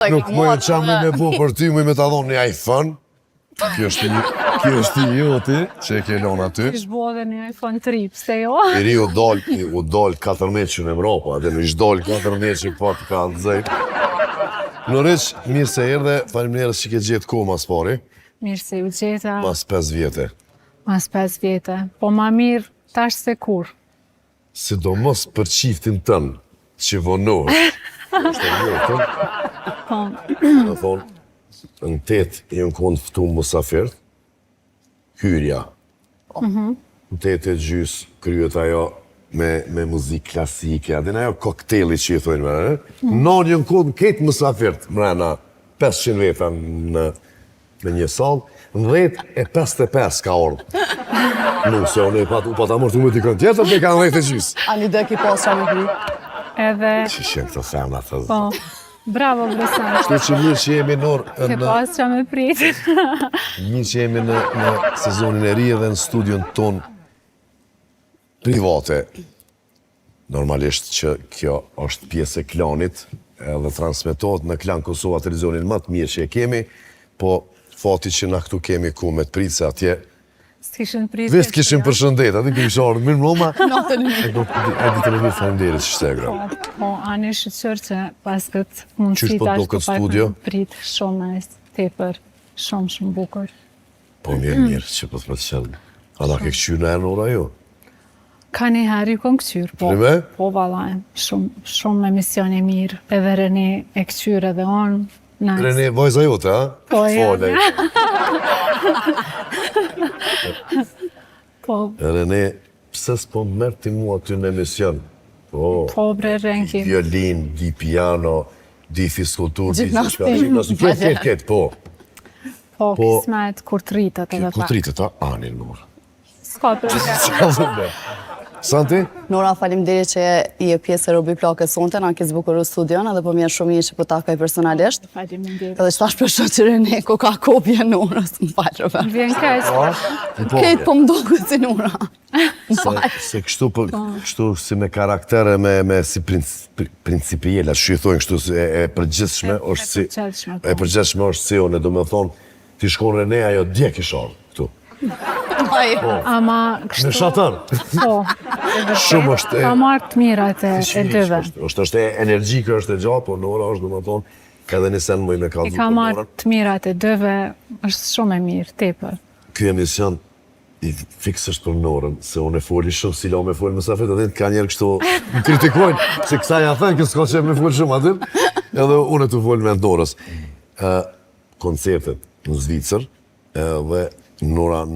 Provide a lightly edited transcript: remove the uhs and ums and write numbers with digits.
Nuk më e qamë me bu për ty, më me të adhon një iPhone. Kjo është i joti, që e ke lona aty. Ish bo dhe një iPhone 3, pse jo? Iri u dol 14 që në Evropa, dhe në ish dol 14 që po të ka nëzëj. Noriq, mirë se erdhe, faleminderit që ke gjetë kohë mas pari. Mirë se ju gjeta. Mas 5 vjetë. Mas 5 vjetë. Po ma mirë tash se kur. Sidomos për qiftin tënë, që vonohë. Është e vjetën. Në thonë, në 8 jënë konë fëtu musafirët, hyrja. Në 8 gjys kryet ajo me muzikë klasike, adin ajo kokteli që i thujnë me, non jënë konë ketë musafirët, mrena 500 veta në një salë, në 10:55 ka orë. Nuk se unë u pata mërë të më t'i kënë tjetër, dhe ka në 10 gjys. A një dhe ki pas qa me kri? Edhe... Që shenë këto femna të Po, bravo Bresan. Shtu që mirë që jemi Ke pas qa me pritë. Mirë që jemi në sezonin e ri edhe në studion ton private. Normalisht që kjo është pjesë e klanit edhe transmetohet në Klan Kosova televizionin më të mirë që e kemi, po fati që na këtu kemi ku me të pritë se atje S'kishin pritë. Vist kishin përshëndet, aty kemi shorë mirë mroma. Natën e mirë. E ditë në mirë faleminderit që shtegra. Po, anë shqyqër që pas këtë mundësi Qysh po do këtë studio? Pritë shumë e tepër, shumë bukur. Po mirë që po të qëllë. A da ke këqyrë në erë ora jo? Ka një herë ju kënë këqyrë, po. Prime? Po, valajnë. Shumë emision e mirë. Edhe Rene e këqyrë edhe onë. Nice. Rene, vajza jote, a? Po, Folej. Po, Rene, pse s'po mërë ti mua ty në emision? po bre Renki. Violin, di piano, di fiskultur, di Gjimnastik. Këtë, po. Po, kismet kur të rritët edhe Ku pak. të rritët, a? Anin, mërë. S'ka për Santi? Nora, faleminderit që je pjesë e Robi Plakës sonte, na ke zbukuru studion, edhe po mirë shumë mirë që po takoj personalisht. Faleminderit. Edhe shtash për shoqërin e ku ka kopje Norës, më falë Robert. Vjen keq. Këtë po mdoket si Nora. Se kështu si me karaktere, me si principiela, që i thonë kështu e përgjithshme, e përgjithshme është si one, do me thonë, ti shkon Rene, ajo dje kishon, këtu. Ama kështu... Në shatër. Po. Shumë është e... Ka marrë të mirat e dyve. është e energjike, është e gjatë, po Nora është, do me thonë, ka edhe një sen mëj me kalzu. Ka marrë të mirat e dyve, është shumë e mirë, tepër. Ky emision i fiks është për Norën, se unë e foli shumë, si la me foli më safet, edhe ka njerë kështu më kritikojnë, se kësa ja thënë, kësë ka që me foli shumë atin, edhe unë e të foli me Norës. Koncertet në Zvicër, dhe Nora